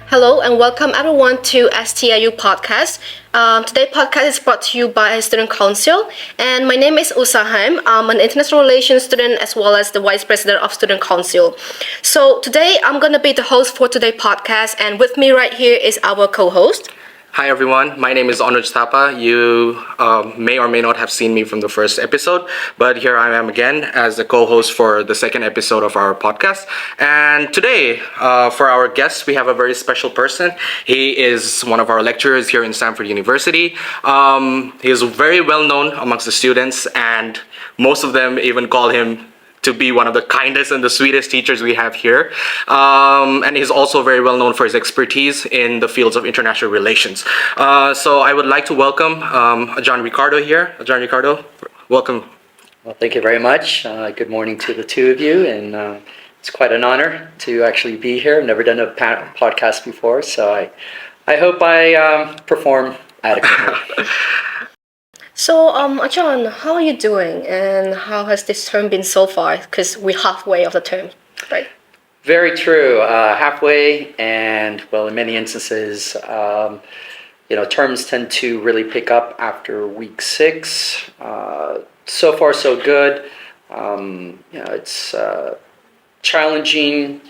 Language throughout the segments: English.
Hello and welcome everyone to STIU Podcast. Today's podcast is brought to you by Student Council, and my name is Ousa Hem. I'm an international relations student as well as the vice president of Student Council. So today I'm going to be the host for today's podcast, and with me right here is our co-host. Hi everyone, my name is Anuj Thapa. You may or may not have seen me from the first episode, but here I am again as the co-host for the second episode of our podcast. And today, for our guest, we have a very special person. He is one of our lecturers here in Stanford University. He is very well known amongst the students, and most of them even call him to be one of the kindest and the sweetest teachers we have here. And he's also very well known for his expertise in the fields of international relations. So I would like to welcome Ajarn Ricardo here. Ajarn Ricardo, welcome. Well, thank you very much. Good morning to the two of you, and it's quite an honor to actually be here. I've never done a podcast before, so I hope I perform adequately. So, Ajarn, how are you doing, and how has this term been so far? Because we're halfway of the term, right? Very true. Halfway, and well, in many instances, terms tend to really pick up after week 6. So far, so good. It's challenging,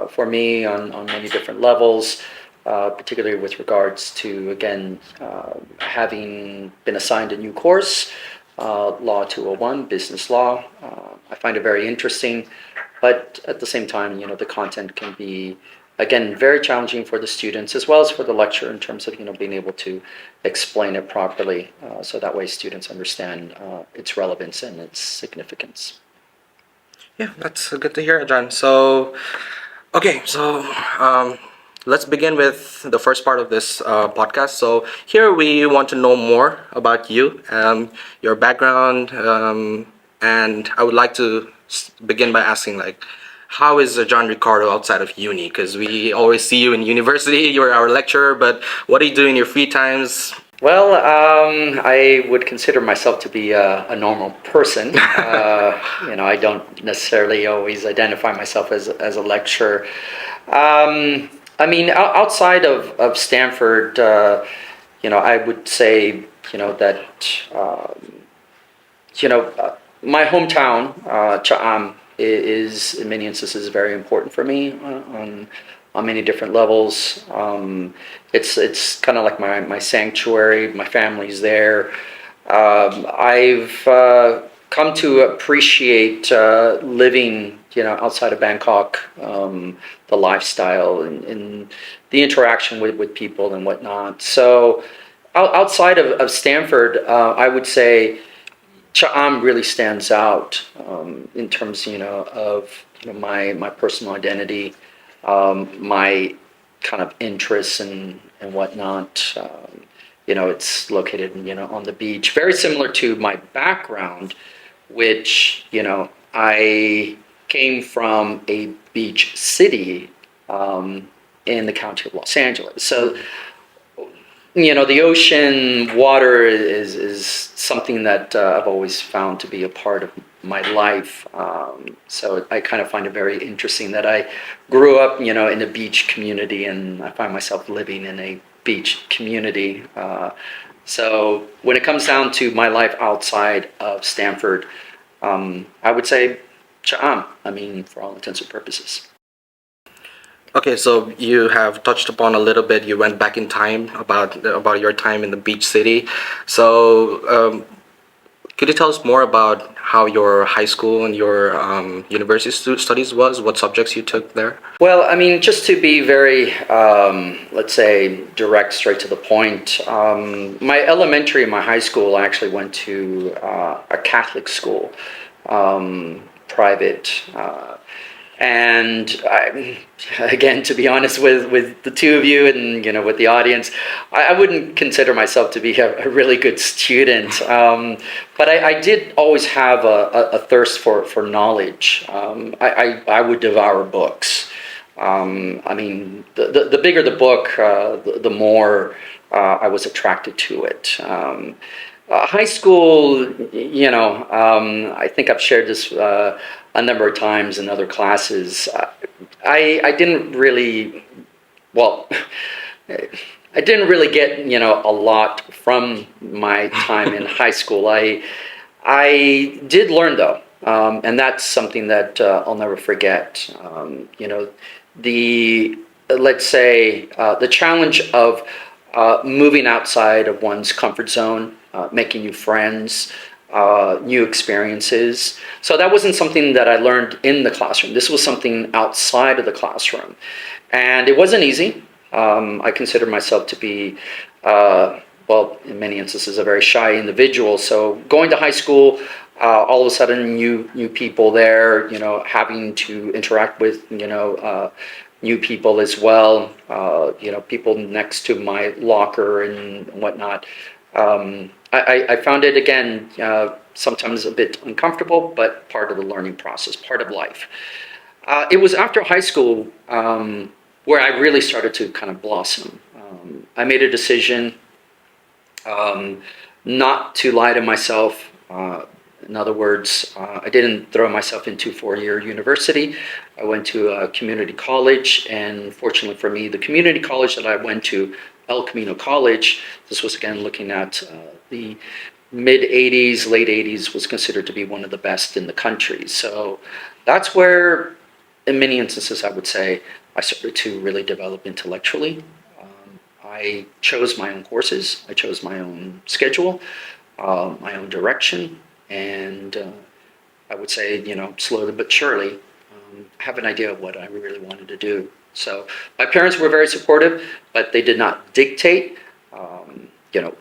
for me on many different levels. Particularly with regards to, again, having been assigned a new course, Law 201, Business Law. I find it very interesting, but at the same time, the content can be, again, very challenging for the students as well as for the lecturer in terms of, being able to explain it properly, so that way students understand its relevance and its significance. Yeah, that's good to hear, Ajarn. Let's begin with the first part of this podcast. So here we want to know more about you, your background, and I would like to begin by asking, how is Ajarn Ricardo outside of uni? Because we always see you in university, you're our lecturer, but what do you do in your free times? Well, I would consider myself to be a normal person. I don't necessarily always identify myself as a lecturer. Outside of Stanford, I would say, that, my hometown, Cha'am, is in many instances very important for me on many different levels. It's kind of like my sanctuary. My family's there. I've come to appreciate living outside of Bangkok, the lifestyle and the interaction with people and whatnot. So outside of Stanford, I would say Cha'am really stands out in terms, of my personal identity, my kind of interests and whatnot. It's located, on the beach, very similar to my background, which, I came from a beach city in the county of Los Angeles. So, the ocean, water is something that I've always found to be a part of my life. So I kind of find it very interesting that I grew up, in a beach community, and I find myself living in a beach community. So when it comes down to my life outside of Stanford, I would say Cha'am, for all intents and purposes. Okay, so you have touched upon a little bit. You went back in time about your time in the beach city. So could you tell us more about how your high school and your university studies was? What subjects you took there? Well, just to be very, let's say, direct, straight to the point. My elementary and my high school, I actually went to a Catholic school, private. And again, to be honest with the two of you and with the audience, I wouldn't consider myself to be a really good student, but I did always have a thirst for knowledge. I would devour books. The bigger the book, the more I was attracted to it. High school, I think I've shared this a number of times in other classes. I didn't really well, I didn't really get, a lot from my time in high school. I did learn though, and that's something that I'll never forget. The let's say the challenge of moving outside of one's comfort zone, making new friends, new experiences. So that wasn't something that I learned in the classroom. This was something outside of the classroom, and it wasn't easy. I consider myself to be, well, in many instances, a very shy individual. So going to high school, all of a sudden, new people there, having to interact with, new people as well, people next to my locker and whatnot. I found it, again, sometimes a bit uncomfortable, but part of the learning process, part of life. It was after high school where I really started to kind of blossom. I made a decision not to lie to myself. In other words, I didn't throw myself into four-year university. I went to a community college, and fortunately for me, the community college that I went to, El Camino College, this was again looking at the mid-'80s, late '80s, was considered to be one of the best in the country. So that's where, in many instances, I would say, I started to really develop intellectually. I chose my own courses, I chose my own schedule, my own direction, and I would say, slowly but surely, have an idea of what I really wanted to do. So my parents were very supportive, but they did not dictate,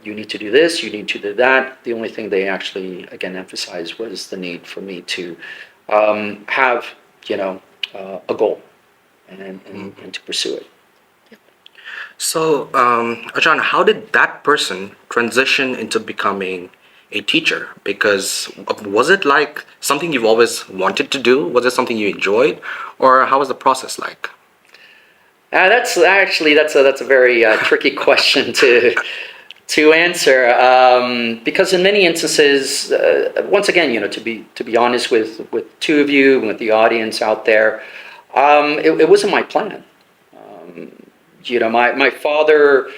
you need to do this, you need to do that. The only thing they actually, again, emphasized was the need for me to have, a goal and to pursue it. So, Ajarn, how did that person transition into becoming a teacher? Because was it like something you've always wanted to do? Was it something you enjoyed, or how was the process like? That's a very tricky question to answer, because in many instances, once again, to be honest with two of you and with the audience out there, it wasn't my plan. My father,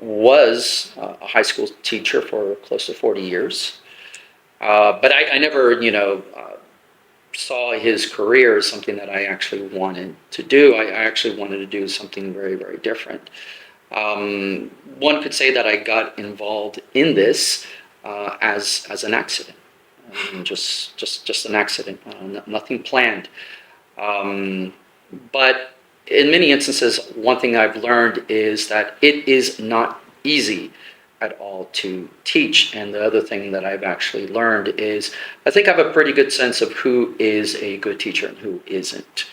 was a high school teacher for close to 40 years. But I never, saw his career as something that I actually wanted to do. I actually wanted to do something very, very different. One could say that I got involved in this as an accident, just an accident, nothing planned. But in many instances, one thing I've learned is that it is not easy at all to teach. And the other thing that I've actually learned is I think I have a pretty good sense of who is a good teacher and who isn't.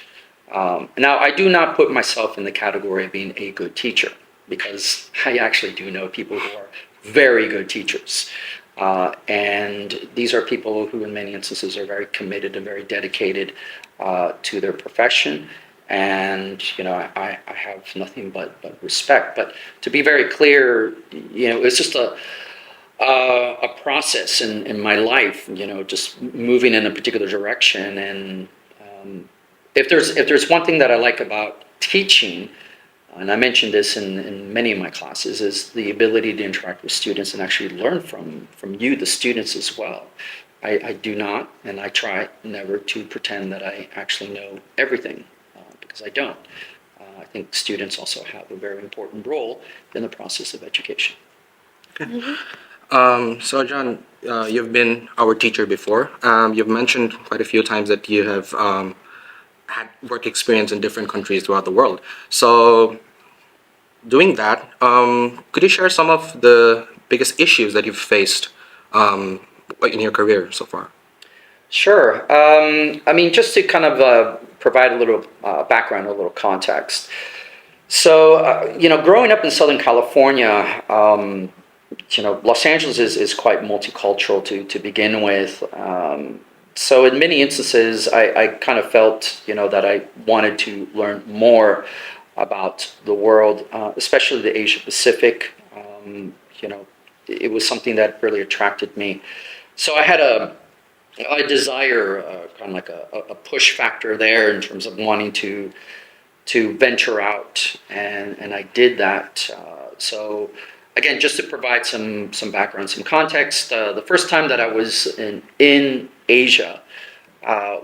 Now, I do not put myself in the category of being a good teacher, because I actually do know people who are very good teachers. And these are people who in many instances are very committed and very dedicated to their profession. And I have nothing but respect. But to be very clear, it's just a process in my life. Just moving in a particular direction. And if there's one thing that I like about teaching, and I mentioned this in many of my classes, is the ability to interact with students and actually learn from you, the students, as well. I do not, and I try never to pretend that I actually know everything. Because I don't. I think students also have a very important role in the process of education. Okay. So, John, you've been our teacher before. You've mentioned quite a few times that you have had work experience in different countries throughout the world. So, doing that, could you share some of the biggest issues that you've faced in your career so far? Sure. Just to kind of provide a little background, a little context. So, growing up in Southern California, Los Angeles is quite multicultural to begin with. So in many instances, I kind of felt, that I wanted to learn more about the world, especially the Asia Pacific. It was something that really attracted me. So I had a desire, kind of like a push factor there in terms of wanting to to venture out, and I did that. So again, just to provide some background, some context, the first time that I was in Asia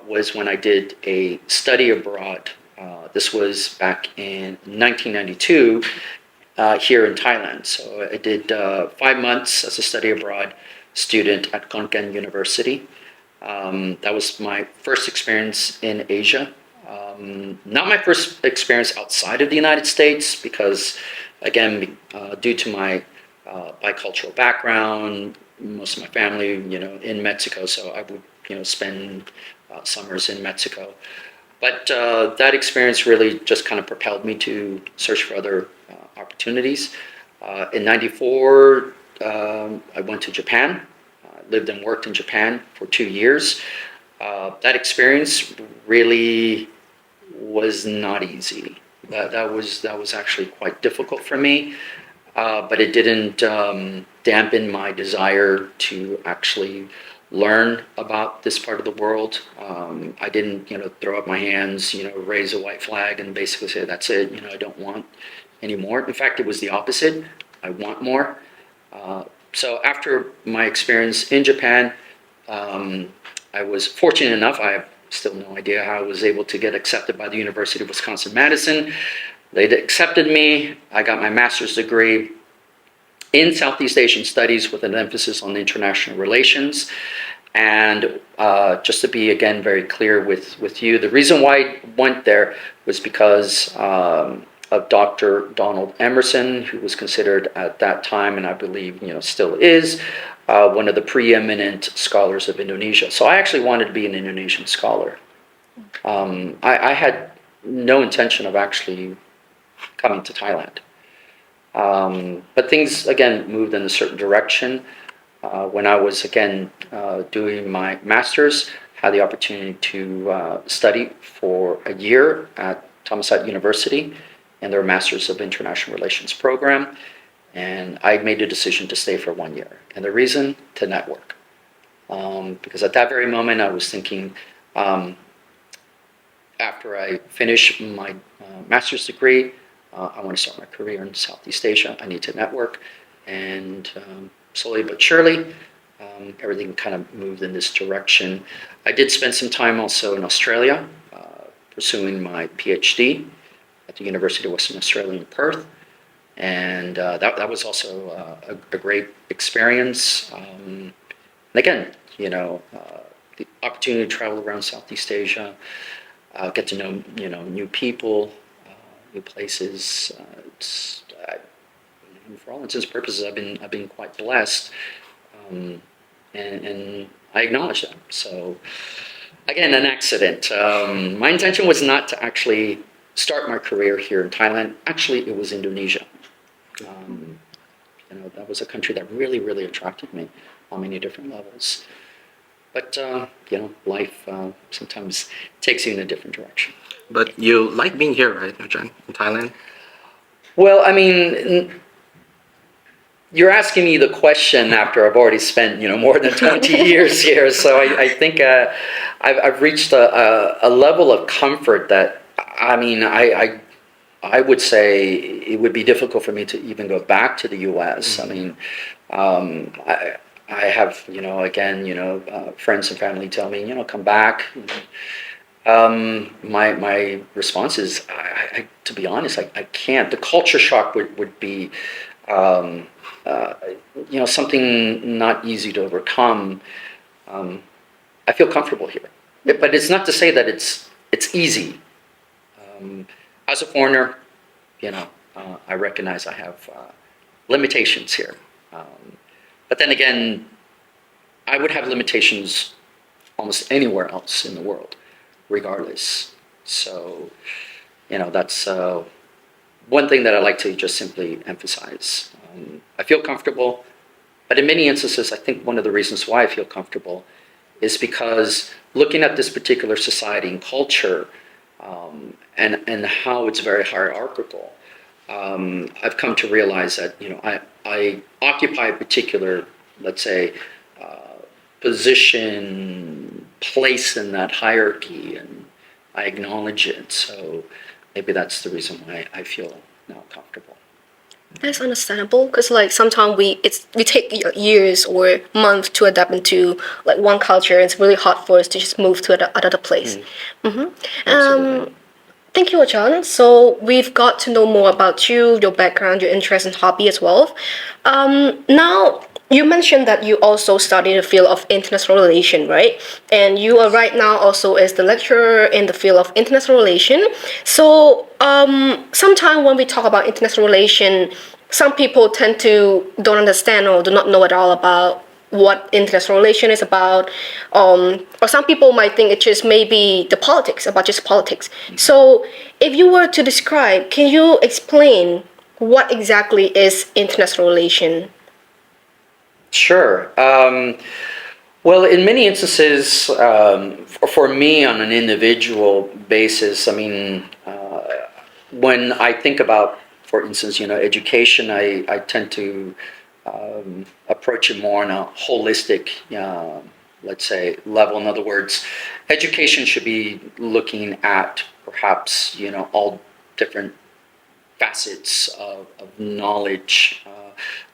was when I did a study abroad. This was back in 1992 here in Thailand. So I did 5 months as a study abroad student at Khon Kaen University. That was my first experience in Asia. Not my first experience outside of the United States because, again, due to my bicultural background, most of my family, in Mexico, so I would, spend summers in Mexico. But that experience really just kind of propelled me to search for other opportunities. In '94, I went to Japan. Lived and worked in Japan for 2 years. That experience really was not easy. That was actually quite difficult for me, but it didn't dampen my desire to actually learn about this part of the world. I didn't, throw up my hands, raise a white flag and basically say, that's it, I don't want any more. In fact, it was the opposite. I want more. So after my experience in Japan, I was fortunate enough, I have still no idea how I was able to get accepted by the University of Wisconsin-Madison. They accepted me. I got my master's degree in Southeast Asian Studies with an emphasis on international relations. And just to be, again, very clear with you, the reason why I went there was because of Dr. Donald Emerson, who was considered at that time, and I believe still is, one of the preeminent scholars of Indonesia. So I actually wanted to be an Indonesian scholar. I had no intention of actually coming to Thailand. But things, again, moved in a certain direction. When I was, again, doing my master's, had the opportunity to study for a year at Thammasat University in their Masters of International Relations program. And I made a decision to stay for 1 year. And the reason, to network. Because at that very moment, I was thinking, after I finish my master's degree, I want to start my career in Southeast Asia. I need to network. And slowly but surely, everything kind of moved in this direction. I did spend some time also in Australia, pursuing my PhD at the University of Western Australia in Perth. And that was also a great experience. And again, the opportunity to travel around Southeast Asia, get to know, new people, new places. For all intents and purposes, I've been quite blessed, and I acknowledge that. So, again, an accident. My intention was not to actually start my career here in Thailand. Actually, it was Indonesia. That was a country that really, really attracted me on many different levels. But, life sometimes takes you in a different direction. But you like being here, right, Ajarn, in Thailand? Well, I mean, you're asking me the question after I've already spent, more than 20 years here. So I think I've reached a level of comfort that, I mean, I would say it would be difficult for me to even go back to the U.S. I mean, I have, again, friends and family tell me, come back. My response is, to be honest, I can't. The culture shock would be, something not easy to overcome. I feel comfortable here, but it's not to say that it's easy. As a foreigner, I recognize I have limitations here. But then again, I would have limitations almost anywhere else in the world, regardless. So, that's one thing that I like to just simply emphasize. I feel comfortable, but in many instances, I think one of the reasons why I feel comfortable is because looking at this particular society and culture, and how it's very hierarchical, I've come to realize that I occupy a particular, let's say, position, place in that hierarchy, and I acknowledge it. So maybe that's the reason why I feel now comfortable. That's understandable because like sometimes we take years or months to adapt into like one culture. It's really hard for us to just move to another place. Absolutely. Thank you, Ajarn. So we've got to know more about you, your background, your interest and hobby as well. Now, you mentioned that you also study the field of international relation, right? And you are right now also as the lecturer in the field of international relation. So sometimes when we talk about international relation, some people tend to don't understand or do not know at all about what international relation is about, or some people might think it's just maybe the politics about just politics. So, if you were to describe, can you explain what exactly is international relation? Sure. Well, in many instances, for me on an individual basis, I mean, when I think about, for instance, education, I tend to approach it more on a holistic, let's say, level. In other words, education should be looking at perhaps, all different facets of knowledge,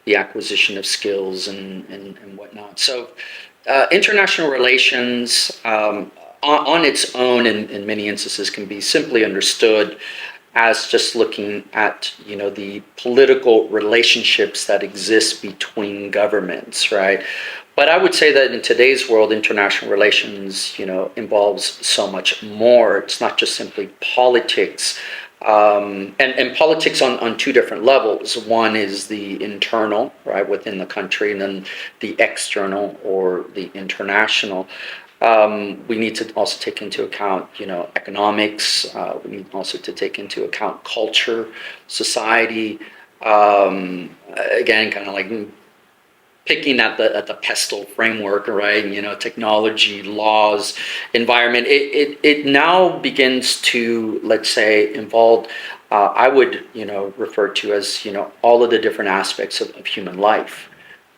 the acquisition of skills and whatnot. So international relations on its own in many instances can be simply understood as just looking at the political relationships that exist between governments, right? But I would say that in today's world, international relations, involves so much more. It's not just simply politics, and politics on two different levels. One is the internal, right, within the country, and then the external or the international. We need to also take into account, economics. We need also to take into account culture, society. Again, kind of like picking at the pestle framework, right? Technology, laws, environment. It now begins to, let's say, involve. I would, refer to as, all of the different aspects of human life.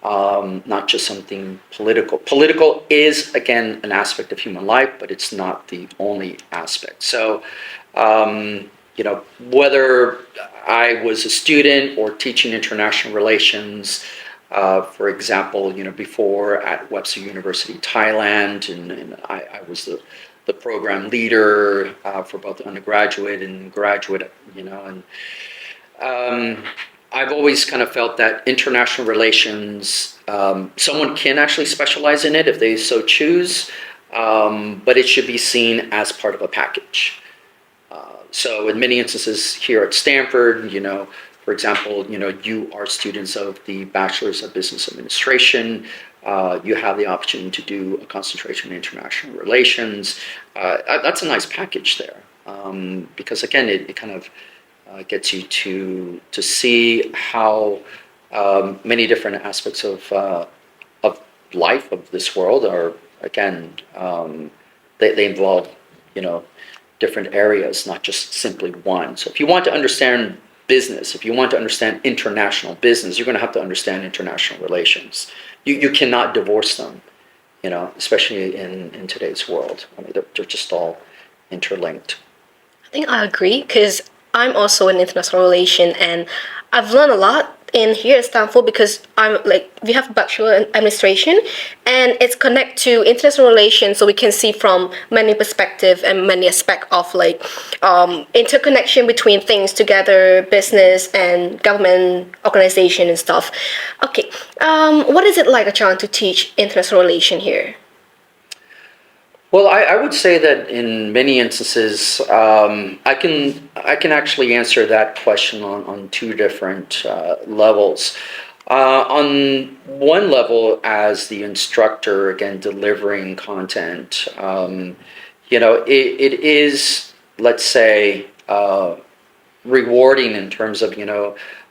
Not just something political. Political is, again, an aspect of human life, but it's not the only aspect. So, whether I was a student or teaching international relations, for example, before at Webster University, Thailand, and I was the program leader for both undergraduate and graduate, and I've always kind of felt that international relations, someone can actually specialize in it if they so choose, but it should be seen as part of a package. So in many instances here at Stanford, for example, you are students of the Bachelor's of Business Administration. You have the opportunity to do a concentration in international relations. That's a nice package there, because again, it kind of gets you to see how many different aspects of life of this world are, again, they involve different areas, not just simply one. So if you want to understand business, if you want to understand international business, you're going to have to understand international relations. You cannot divorce them, especially in today's world. I mean, they're just all interlinked. I think I agree because I'm also in international relation and I've learned a lot in here at Stanford because we have bachelor in administration and it's connected to international relations, so we can see from many perspectives and many aspects of interconnection between things together, business and government organization and stuff. Okay, what is it like, Ajarn, to teach international relation here? Well, I would say that in many instances, I can actually answer that question on two different levels. On one level, as the instructor, again, delivering content, it is, let's say, rewarding in terms of,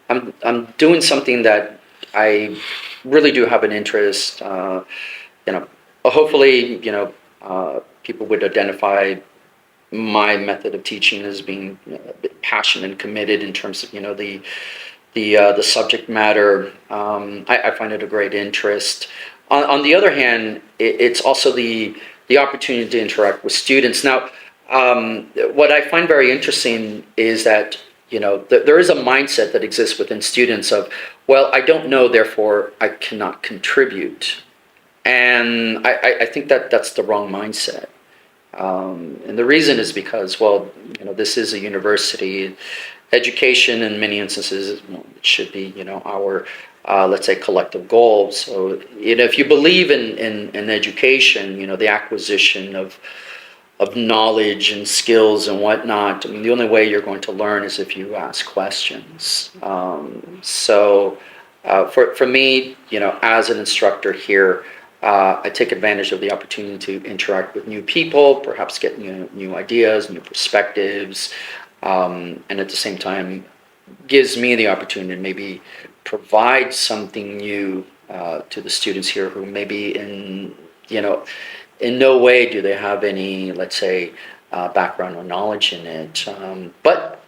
I'm doing something that I really do have an interest, hopefully, people would identify my method of teaching as being a bit passionate and committed in terms of the subject matter. I find it a great interest. On the other hand, it's also the opportunity to interact with students. Now, What I find very interesting is that, there is a mindset that exists within students of, well, I don't know, therefore I cannot contribute. And I think that that's the wrong mindset. And the reason is because, well, this is a university. Education, in many instances, it should be, our, let's say, collective goal. So, if you believe in education, the acquisition of knowledge and skills and whatnot, I mean, the only way you're going to learn is if you ask questions. For me, as an instructor here, I take advantage of the opportunity to interact with new people, perhaps get new ideas, new perspectives, and at the same time gives me the opportunity to maybe provide something new to the students here who maybe in no way do they have any, let's say, background or knowledge in it. But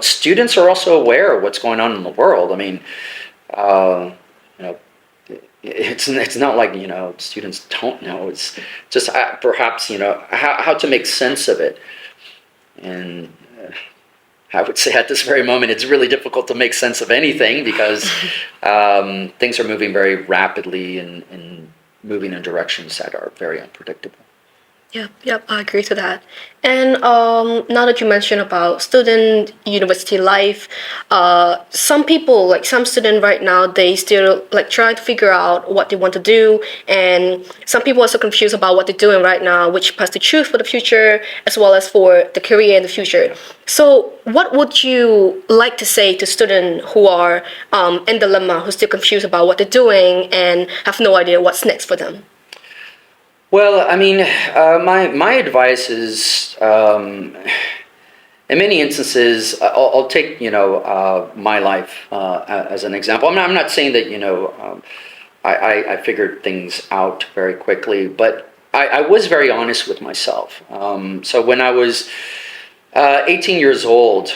students are also aware of what's going on in the world. I mean, it's not like students don't know. It's just perhaps how to make sense of it. And I would say at this very moment it's really difficult to make sense of anything because things are moving very rapidly and moving in directions that are very unpredictable. Yep, I agree to that. And now that you mentioned about student university life, some people, like some students right now, they still like trying to figure out what they want to do, and some people are so confused about what they're doing right now, which path to choose for the future, as well as for the career in the future. So, what would you like to say to students who are in dilemma, who's still confused about what they're doing and have no idea what's next for them? Well, I mean, my advice is, in many instances, I'll take my life as an example. I'm not saying that I figured things out very quickly, but I was very honest with myself. So when I was 18 years old,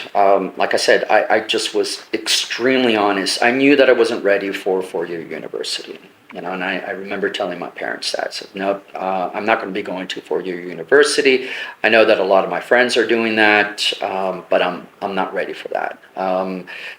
like I said, I just was extremely honest. I knew that I wasn't ready for four-year university. And I remember telling my parents that. I said, no, I'm not going to be going to four-year university. I know that a lot of my friends are doing that, but I'm not ready for that.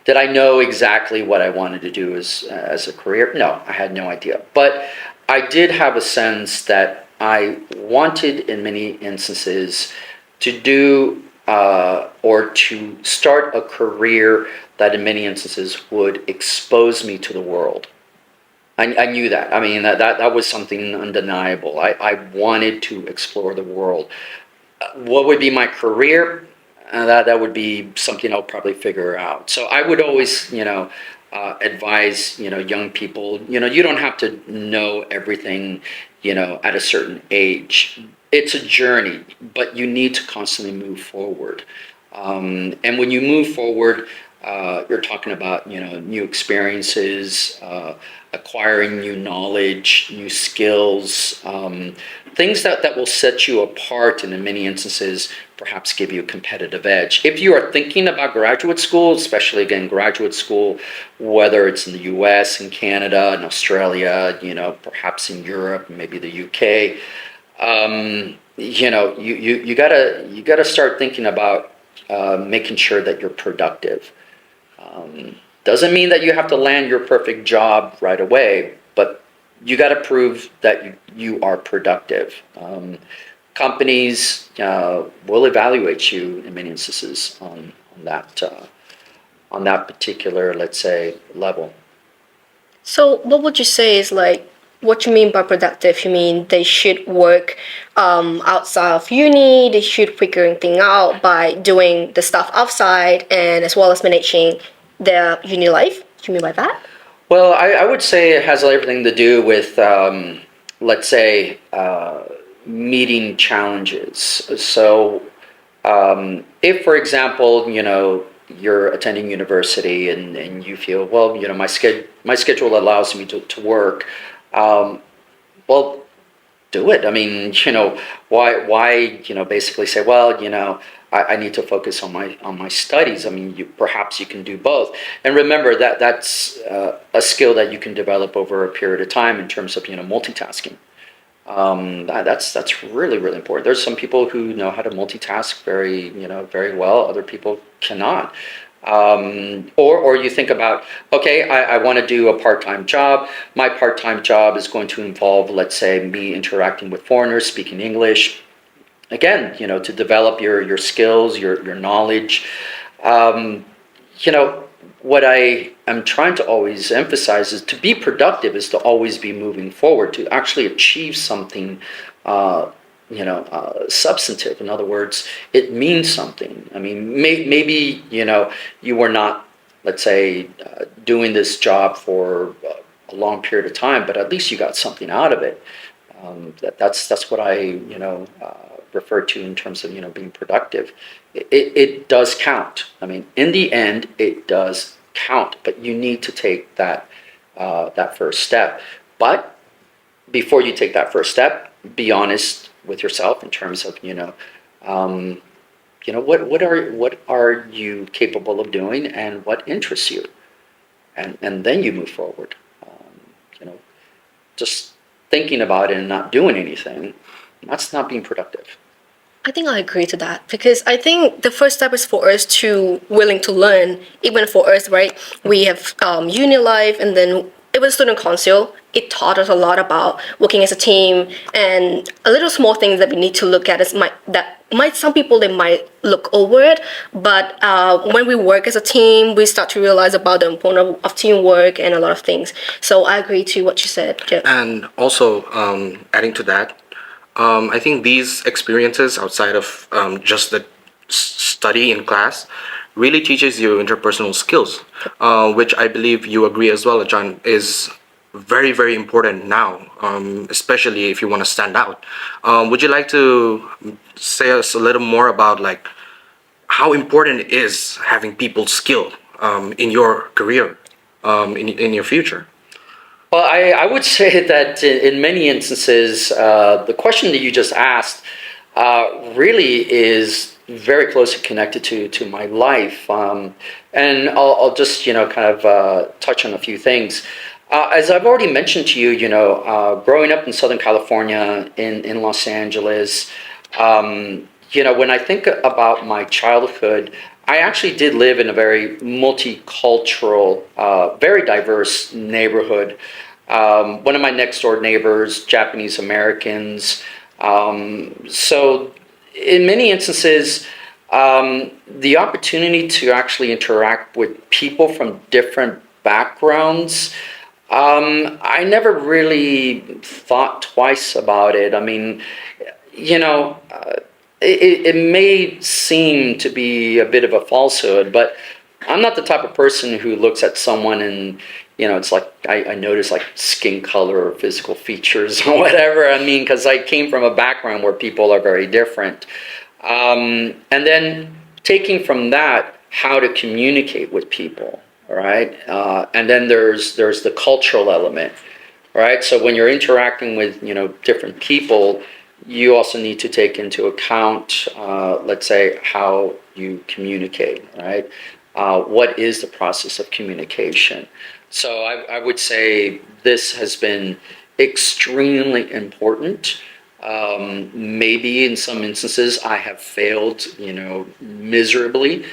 Did I know exactly what I wanted to do as a career? No, I had no idea. But I did have a sense that I wanted, in many instances, to do or to start a career that, in many instances, would expose me to the world. I knew that. I mean, that was something undeniable. I wanted to explore the world. What would be my career? That would be something I'll probably figure out. So I would always, advise, young people, you don't have to know everything, at a certain age. It's a journey, but you need to constantly move forward. And when you move forward, you're talking about, new experiences, acquiring new knowledge, new skills, things that will set you apart and in many instances perhaps give you a competitive edge. If you are thinking about graduate school, especially again graduate school, whether it's in the US, in Canada, in Australia, perhaps in Europe, maybe the UK, you gotta start thinking about making sure that you're productive. Doesn't mean that you have to land your perfect job right away, but you got to prove that you are productive. Companies will evaluate you in many instances on that particular, let's say, level. So, what would you say is like what you mean by productive? You mean they should work outside of uni, they should figuring things out by doing the stuff outside and as well as managing their uni life? What do you mean by that? Well, I would say it has everything to do with, let's say, meeting challenges. So if, for example, you're attending university and you feel, well, my schedule allows me to work, well, do it. I mean, why basically say, well, I need to focus on my studies. I mean, perhaps you can do both. And remember that's a skill that you can develop over a period of time in terms of multitasking. That's really, really important. There's some people who know how to multitask very well. Other people cannot. Or you think about, okay, I want to do a part-time job. My part-time job is going to involve, let's say, me interacting with foreigners, speaking English. Again, to develop your skills, your knowledge. Um, what I am trying to always emphasize is to be productive is to always be moving forward, to actually achieve something, substantive. In other words, it means something. I mean, maybe, you were not, let's say, doing this job for a long period of time, but at least you got something out of it. That's what I, refer to in terms of, being productive. It does count. I mean, in the end, it does count, but you need to take that first step. But before you take that first step, be honest with yourself in terms of, what are you capable of doing and what interests you, and then you move forward. Just thinking about it and not doing anything, that's not being productive. I think I agree to that because I think the first step is for us to willing to learn. Even for us, right? We have uni life, and then it was student council. It taught us a lot about working as a team and a little small things that we need to look at. Some people they might look over it, but when we work as a team, we start to realize about the importance of teamwork and a lot of things. So I agree to what you said, Jeff. And also, adding to that, I think these experiences outside of just the study in class really teaches you interpersonal skills, which I believe you agree as well, John, is very, very important now, especially if you want to stand out. Would you like to say us a little more about like how important it is having people skill in your career, in your future? Well, I would say that in many instances, the question that you just asked really is very closely connected to my life. And I'll just, kind of touch on a few things. As I've already mentioned to you, growing up in Southern California, in Los Angeles, when I think about my childhood, I actually did live in a very multicultural, very diverse neighborhood. One of my next door neighbors, Japanese Americans. So in many instances, the opportunity to actually interact with people from different backgrounds, I never really thought twice about it. I mean, it may seem to be a bit of a falsehood, but I'm not the type of person who looks at someone and, it's like I notice like skin color or physical features or whatever. I mean, because I came from a background where people are very different. And then taking from that, how to communicate with people, all right? And then there's the cultural element, right? So when you're interacting with, different people, you also need to take into account, let's say, how you communicate, right? What is the process of communication? So I would say this has been extremely important. Maybe in some instances I have failed, miserably.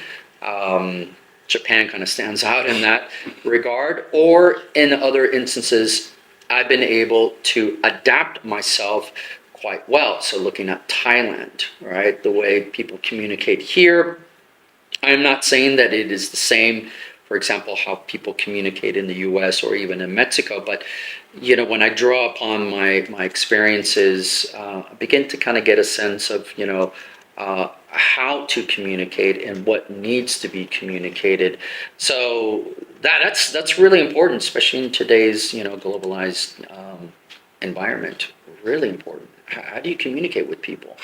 Japan kind of stands out in that regard. Or in other instances, I've been able to adapt myself quite well. So looking at Thailand, right, the way people communicate here, I'm not saying that it is the same, for example, how people communicate in the US or even in Mexico, but when I draw upon my experiences, I begin to kind of get a sense of, how to communicate and what needs to be communicated. So that's really important, especially in today's, globalized environment. Really important. How do you communicate with people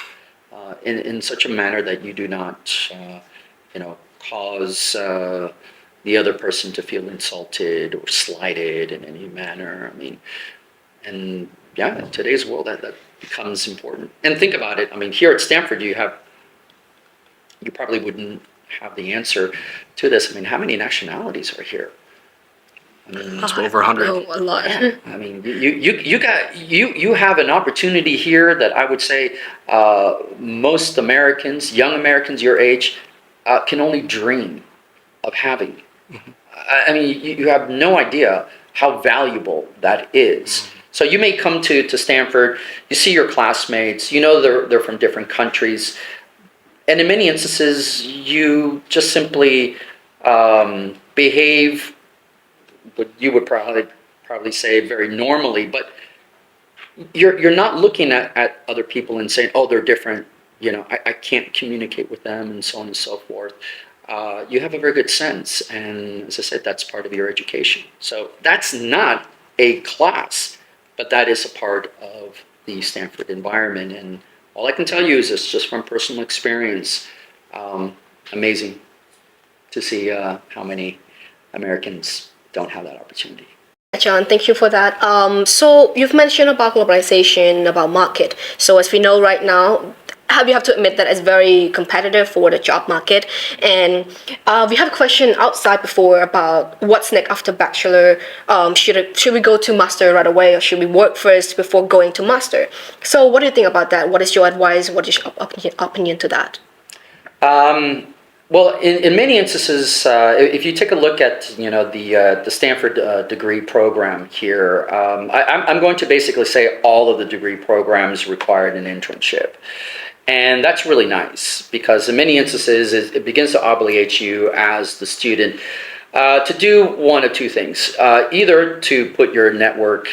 in such a manner that you do not, cause the other person to feel insulted or slighted in any manner? I mean, and yeah, in today's world, that becomes important. And think about it. I mean, here at Stanford, you probably wouldn't have the answer to this. I mean, how many nationalities are here? I mean, It's over 100. Oh, a lot. I mean, you have an opportunity here that I would say most Americans, young Americans your age, can only dream of having. I mean, you have no idea how valuable that is. So you may come to Stanford, you see your classmates, you know they're from different countries, and in many instances, you just simply behave what you would probably say very normally, but you're not looking at other people and saying, oh, they're different, you know, I can't communicate with them, and so on and so forth. You have a very good sense, and as I said, that's part of your education. So that's not a class, but that is a part of the Stanford environment, and all I can tell you is this, just from personal experience, amazing to see how many Americans don't have that opportunity. John, thank you for that. So you've mentioned about globalization, about market. So as we know right now, we have to admit that it's very competitive for the job market. And we have a question outside before about what's next after bachelor. Should we go to master right away, or should we work first before going to master? So what do you think about that? What is your advice? What is your opinion to that? Well, in many instances, if you take a look at the Stanford degree program here, I'm going to basically say all of the degree programs required an internship. And that's really nice because in many instances, it begins to obligate you as the student to do one of two things. Either to put your network,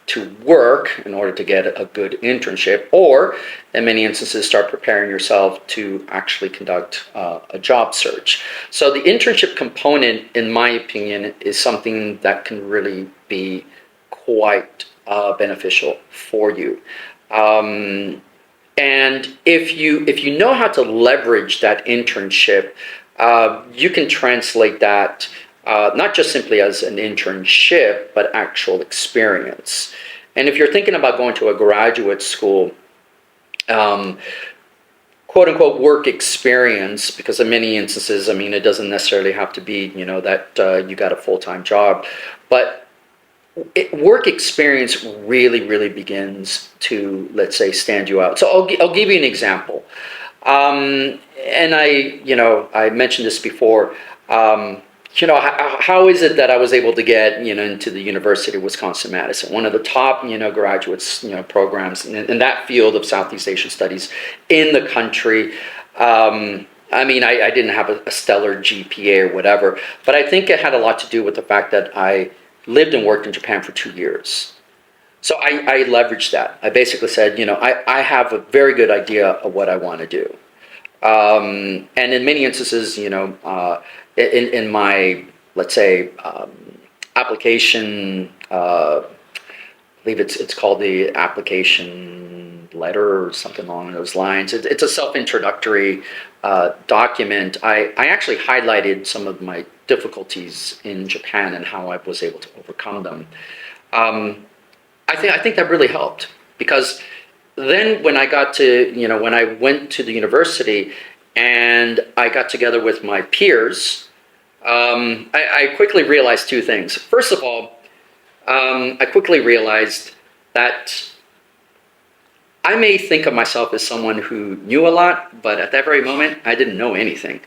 to work in order to get a good internship, or in many instances, start preparing yourself to actually conduct a job search. So the internship component, in my opinion, is something that can really be quite beneficial for you. And if you know how to leverage that internship, you can translate that not just simply as an internship, but actual experience. And if you're thinking about going to a graduate school, quote unquote work experience, because in many instances, I mean, it doesn't necessarily have to be, that you got a full-time job, but work experience really begins to, let's say, stand you out. So I'll give you an example. And I mentioned this before. How is it that I was able to get, into the University of Wisconsin-Madison, one of the top, graduates, programs in that field of Southeast Asian studies in the country. I mean, I didn't have a stellar GPA or whatever, but I think it had a lot to do with the fact that I lived and worked in Japan for 2 years. So I leveraged that. I basically said, I have a very good idea of what I want to do. And in many instances, in my, let's say, application, I believe it's called the application letter or something along those lines. It's a self-introductory document. I actually highlighted some of my difficulties in Japan and how I was able to overcome them. I think that really helped, because then when I got to, when I went to the university and I got together with my peers, I quickly realized two things. First of all, I quickly realized that I may think of myself as someone who knew a lot, but at that very moment, I didn't know anything.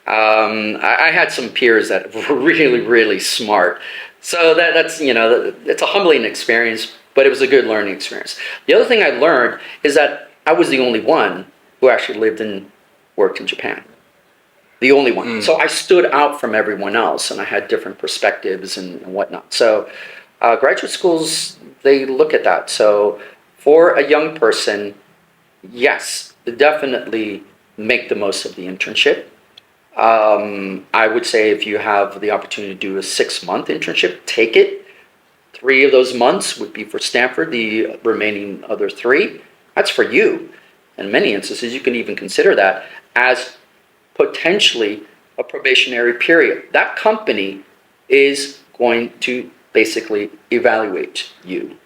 I had some peers that were really smart. So that's, it's a humbling experience, but it was a good learning experience. The other thing I learned is that I was the only one who actually lived and worked in Japan. The only one. So I stood out from everyone else, and I had different perspectives and whatnot. So graduate schools, they look at that. So for a young person, yes, definitely make the most of the internship. I would say if you have the opportunity to do a 6-month internship, take it. 3 of those months would be for Stanford. The remaining other 3, that's for you. In many instances, you can even consider that as potentially a probationary period. That company is going to basically evaluate you.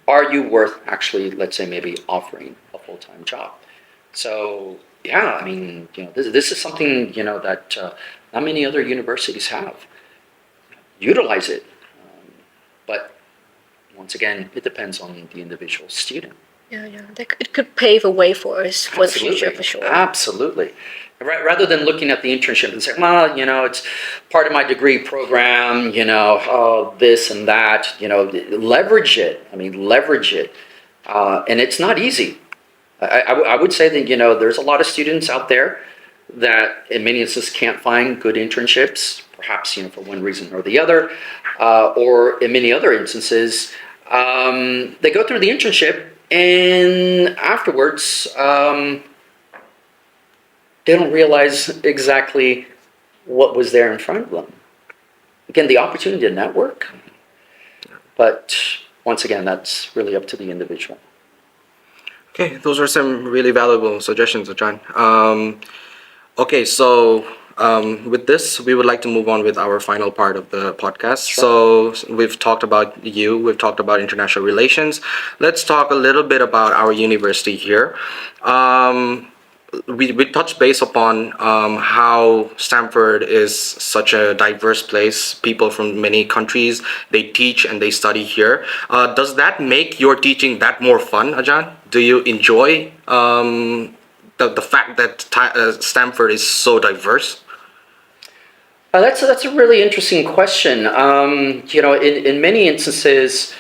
Are you worth actually, let's say, maybe offering a full-time job? So yeah, I mean, this is something, that not many other universities have. Utilize it. But once again, it depends on the individual student. Yeah. It could pave a way for us for the future, for sure. Absolutely. Rather than looking at the internship and saying, well, it's part of my degree program, this and that, leverage it. Leverage it. And it's not easy. I would say that, there's a lot of students out there that in many instances can't find good internships, perhaps, for one reason or the other, or in many other instances, they go through the internship and afterwards, they don't realize exactly what was there in front of them. Again, the opportunity to network, but once again, that's really up to the individual. Okay, those are some really valuable suggestions, Ajarn. Okay, so with this, we would like to move on with our final part of the podcast. Sure. So we've talked about we've talked about international relations. Let's talk a little bit about our university here. We touched base upon how Stanford is such a diverse place. People from many countries, they teach and they study here. Does that make your teaching that more fun, Ajarn? Do you enjoy the fact that Stanford is so diverse? That's a really interesting question. In many instances,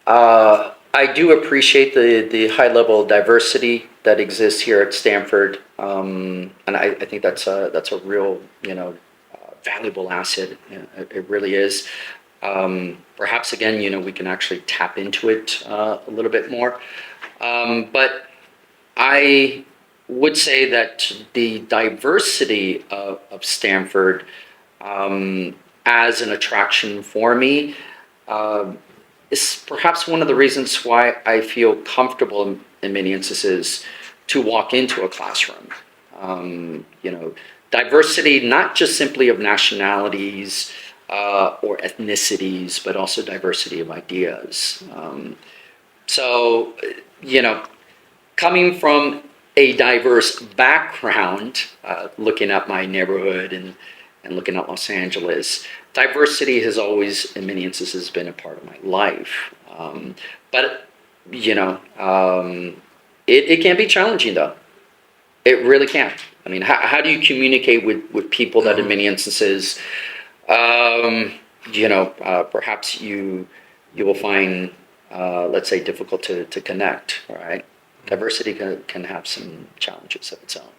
I do appreciate the high level of diversity that exists here at Stanford, and I think that's a real valuable asset. It really is. Perhaps again, we can actually tap into it a little bit more. But I would say that the diversity of Stanford as an attraction for me is perhaps one of the reasons why I feel comfortable in many instances to walk into a classroom. Diversity, not just simply of nationalities or ethnicities, but also diversity of ideas. So, coming from a diverse background, looking at my neighborhood and looking at Los Angeles, diversity has always, in many instances, been a part of my life. But it can be challenging, though. It really can. How do you communicate with people that, in many instances, perhaps you will find, let's say, difficult to connect, right? Diversity can have some challenges of its own.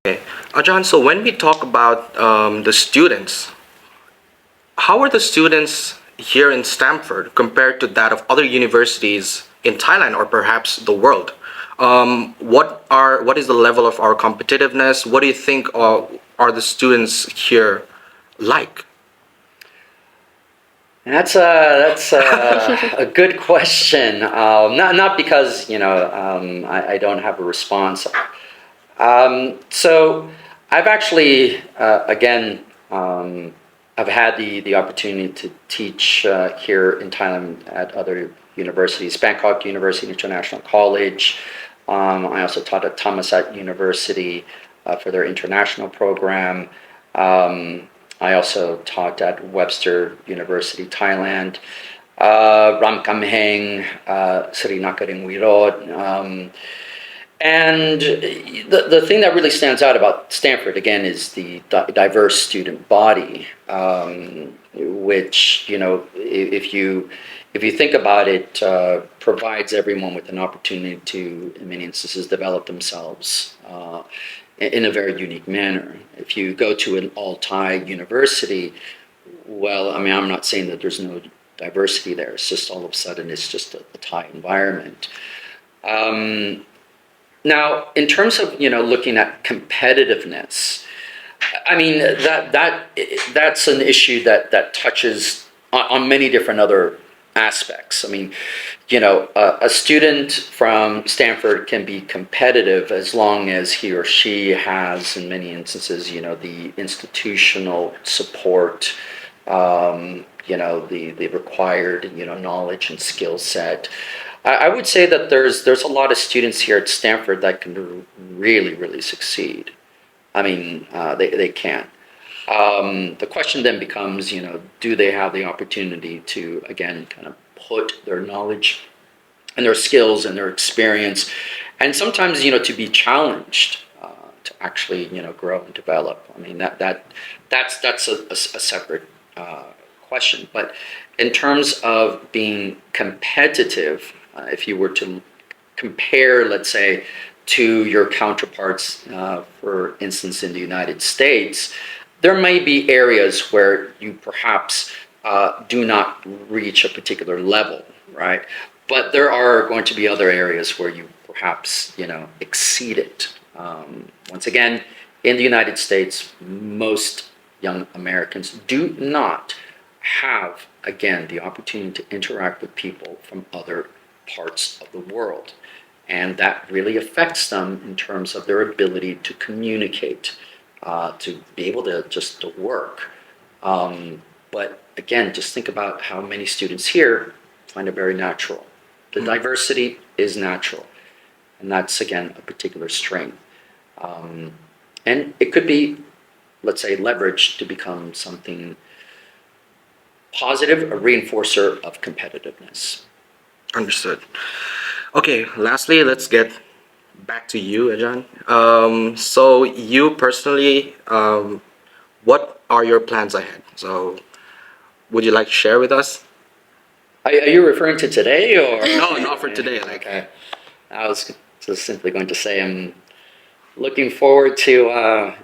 Okay, Ajarn, so when we talk about the students, how are the students here in Stanford compared to that of other universities in Thailand or perhaps the world? What is the level of our competitiveness? What do you think are the students here like? That's a good question. Not because I don't have a response. So I've actually again I've had the opportunity to teach here in Thailand at other universities, Bangkok University International College. I also taught at Thammasat University for their international program. I also taught at Webster University, Thailand, Ramkhamhaeng, Sri Nakaring Wirod. And the thing that really stands out about Stanford, again, is the diverse student body, which, if you think about it, provides everyone with an opportunity to, in many instances, develop themselves in a very unique manner. If you go to an all-Thai university, well, I'm not saying that there's no diversity there. It's just all of a sudden it's just a Thai environment. Now, in terms of looking at competitiveness, that's an issue that touches on many different other aspects. A student from Stanford can be competitive as long as he or she has, in many instances, the institutional support, the required, knowledge and skill set. I would say that there's a lot of students here at Stanford that can really, really succeed. They can. The question then becomes, do they have the opportunity to, again, kind of put their knowledge and their skills and their experience, and sometimes, to be challenged to actually, grow and develop. I mean, that's a separate question. But in terms of being competitive, if you were to compare, let's say, to your counterparts, for instance, in the United States, there may be areas where you perhaps do not reach a particular level, right? But there are going to be other areas where you perhaps, exceed it. Once again, in the United States, most young Americans do not have, again, the opportunity to interact with people from other parts of the world. And that really affects them in terms of their ability to communicate, to be able to work. But again, just think about how many students here find it very natural. The diversity is natural. And that's, again, a particular strength. And it could be, let's say, leveraged to become something positive, a reinforcer of competitiveness. Understood. Okay, lastly, let's get back to you, Ajarn. So you personally, what are your plans ahead? So would you like to share with us? Are you referring to today, or? No, not for today. Okay. I was just simply going to say I'm looking forward to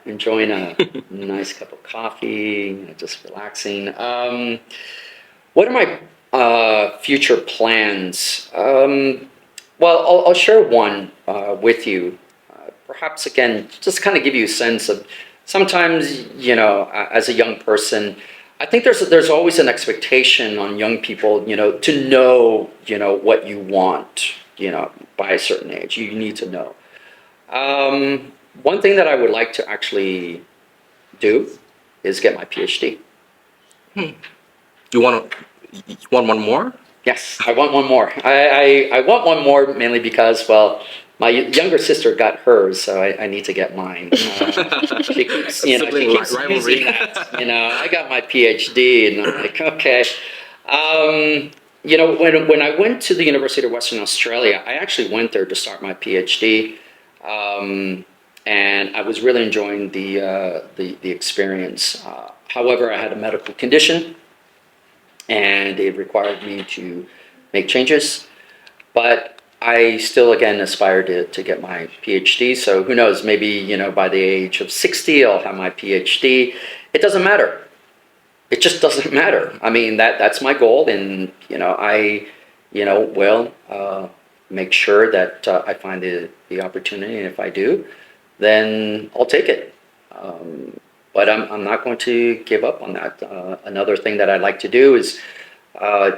enjoying a nice cup of coffee, just relaxing. What are my future plans? Well, I'll share one with you. Perhaps, again, just kind of give you a sense of sometimes, as a young person, I think there's always an expectation on young people, to know, what you want, by a certain age. You need to know. One thing that I would like to actually do is get my PhD. You want one more? Yes, I want one more. I want one more mainly because, well, my younger sister got hers, so I need to get mine. She keeps, she keeps using that. I got my PhD, and I'm like, okay. When I went to the University of Western Australia, I actually went there to start my PhD, and I was really enjoying the experience. However, I had a medical condition, and it required me to make changes, but I still, again, aspire to get my PhD. So who knows, maybe, by the age of 60, I'll have my PhD. It doesn't matter. It just doesn't matter. I mean, that's my goal. And, I, will make sure that I find the opportunity. And if I do, then I'll take it. But I'm not going to give up on that. Another thing that I'd like to do is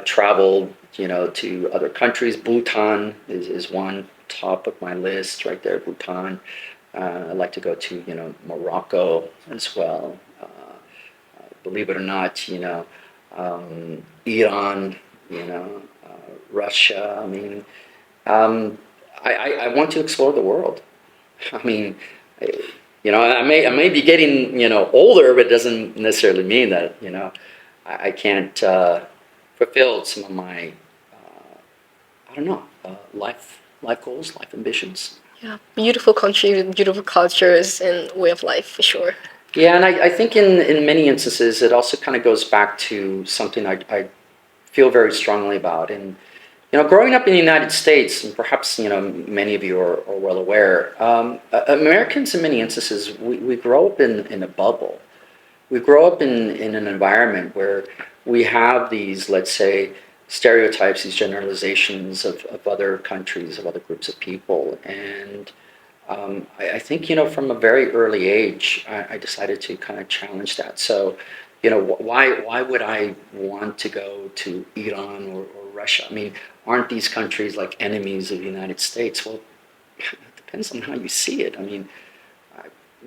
travel, to other countries. Bhutan is one top of my list right there, Bhutan. I'd like to go to, Morocco as well. Believe it or not, Iran, Russia. I mean, I want to explore the world. I mean, I may be getting, older, but it doesn't necessarily mean that, I can't fulfill some of my, life goals, life ambitions. Yeah, beautiful country, beautiful cultures, and way of life for sure. Yeah, and I think in many instances, it also kind of goes back to something I feel very strongly about. And, growing up in the United States, and perhaps, many of you are well aware, Americans in many instances, we grow up in a bubble. We grow up in an environment where we have these, let's say, stereotypes, these generalizations of other countries, of other groups of people. And I think, from a very early age, I decided to kind of challenge that. So, why would I want to go to Iran or Russia? I mean, aren't these countries like enemies of the United States? Well, it depends on how you see it. I mean,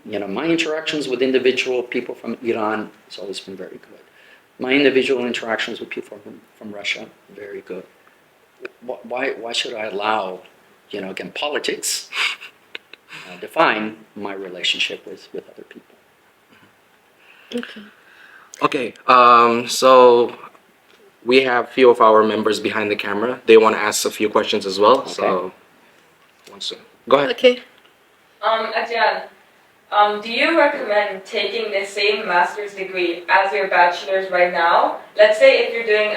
my interactions with individual people from Iran has always been very good. My individual interactions with people from Russia, very good. Why should I allow, again, politics define my relationship with other people? Okay. Okay, so we have few of our members behind the camera. They want to ask a few questions as well. So, go ahead. Okay. Ajarn, do you recommend taking the same master's degree as your bachelor's right now? Let's say if you're doing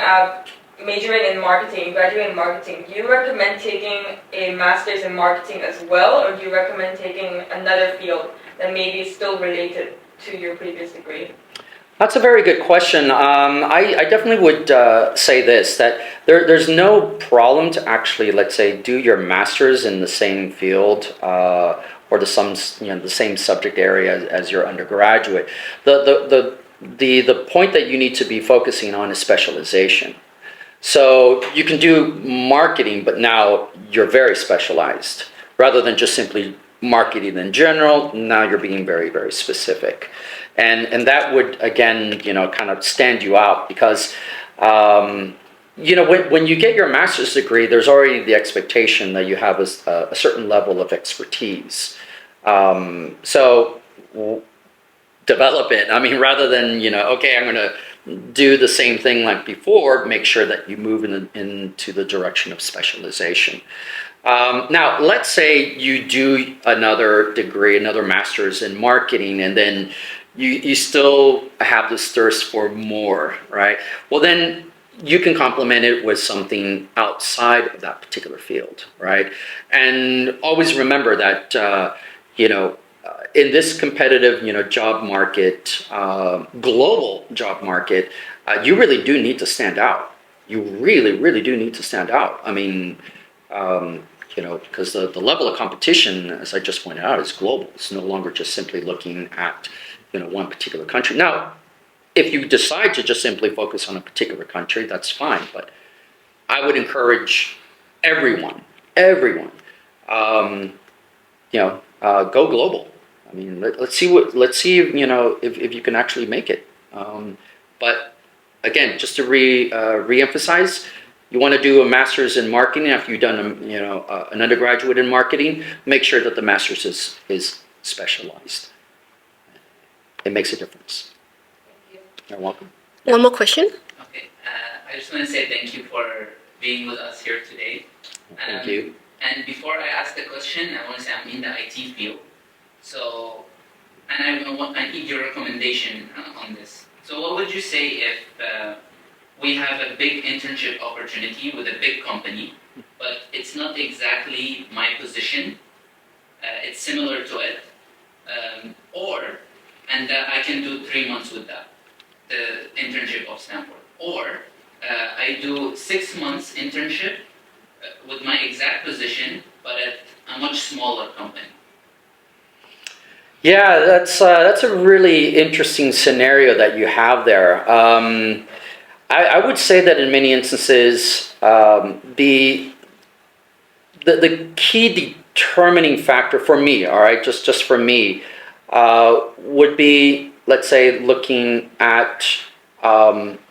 majoring in marketing, graduating in marketing, do you recommend taking a master's in marketing as well, or do you recommend taking another field that maybe is still related to your previous degree? That's a very good question. I definitely would say this, that there's no problem to actually, let's say, do your master's in the same field or the same subject area as your undergraduate. The point that you need to be focusing on is specialization. So you can do marketing, but now you're very specialized. Rather than just simply marketing in general, now you're being very, very specific. And that would, again, kind of stand you out because, when you get your master's degree, there's already the expectation that you have a certain level of expertise. So develop it. I mean, rather than, okay, I'm going to do the same thing like before, make sure that you move into the direction of specialization. Now, let's say you do another degree, another master's in marketing, and then you still have this thirst for more, right? Well, then you can complement it with something outside of that particular field, right? And always remember that, in this competitive, job market, global job market, you really do need to stand out. You really, really do need to stand out. I mean, because the level of competition, as I just pointed out, is global. It's no longer just simply looking at, one particular country. Now, if you decide to just simply focus on a particular country, that's fine. But I would encourage everyone, go global. I mean, let's see if you can actually make it. But again, just to re-emphasize, you want to do a master's in marketing after you've done an undergraduate in marketing. Make sure that the master's is specialized. It makes a difference. Thank you. You're welcome. One more question. Okay, I just want to say thank you for being with us here today. Thank you. And before I ask the question, I want to say I'm in the IT field. So, and I need your recommendation on this. So what would you say if we have a big internship opportunity with a big company, but it's not exactly my position, it's similar to it, and I can do 3 months with that, the internship of Stanford. Or I do 6 months internship with my exact position, but at a much smaller company. Yeah, that's a really interesting scenario that you have there. I would say that in many instances, the key determining factor for me, all right, just for me, would be, let's say, looking at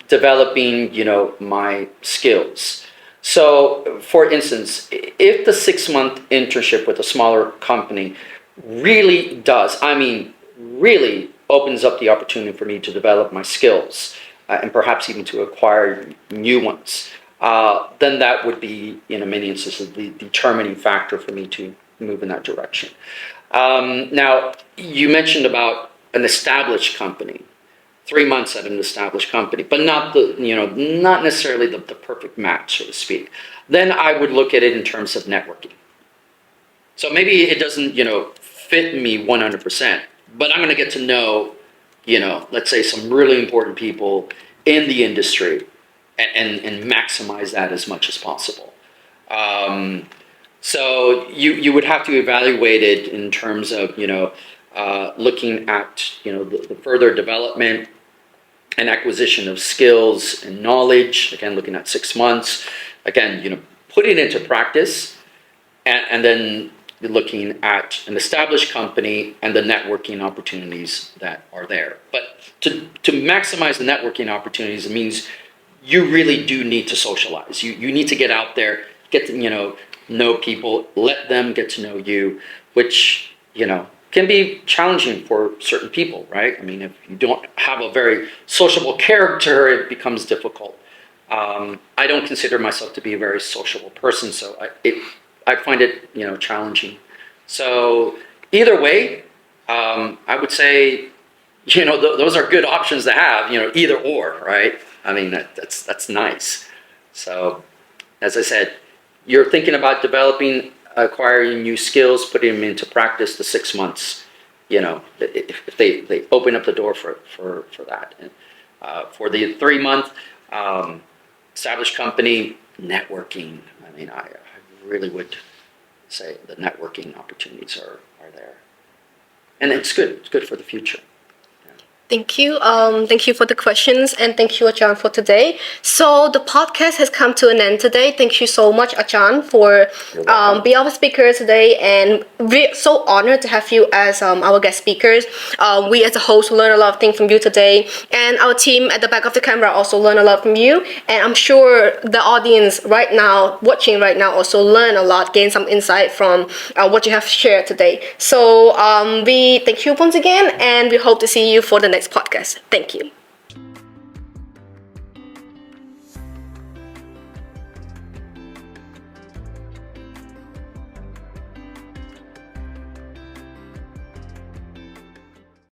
developing, my skills. So, for instance, if the 6-month internship with a smaller company really really opens up the opportunity for me to develop my skills and perhaps even to acquire new ones, then that would be, in many instances, the determining factor for me to move in that direction. Now, you mentioned about an established company, 3 months at an established company, but not not necessarily the perfect match, so to speak. Then I would look at it in terms of networking. So maybe it doesn't, fit me 100%, but I'm going to get to know, let's say some really important people in the industry and maximize that as much as possible. So you would have to evaluate it in terms of, looking at, the further development and acquisition of skills and knowledge, again, looking at 6 months, again, put it into practice, and then looking at an established company and the networking opportunities that are there. But to maximize the networking opportunities, it means you really do need to socialize. You need to get out there, get to, know people, let them get to know you, which, can be challenging for certain people, right? I mean, if you don't have a very sociable character, it becomes difficult. I don't consider myself to be a very sociable person, so I find it, challenging. So either way, I would say, those are good options to have, either or, right? I mean, that's nice. So, as I said, you're thinking about developing, acquiring new skills, putting them into practice, the 6 months, if they open up the door for that. And for the 3 month established company, networking. I mean, I really would say the networking opportunities are there. And it's good. It's good for the future. Thank you. Thank you for the questions, and thank you, Ajarn, for today. So the podcast has come to an end today. Thank you so much, Ajarn, for being our speaker today, and we're so honored to have you as our guest speakers. We as a host learn a lot of things from you today, and our team at the back of the camera also learn a lot from you. And I'm sure the audience right now, watching right now, also learn a lot, gain some insight from what you have shared today. So we thank you once again, and we hope to see you for the next podcast. Thank you.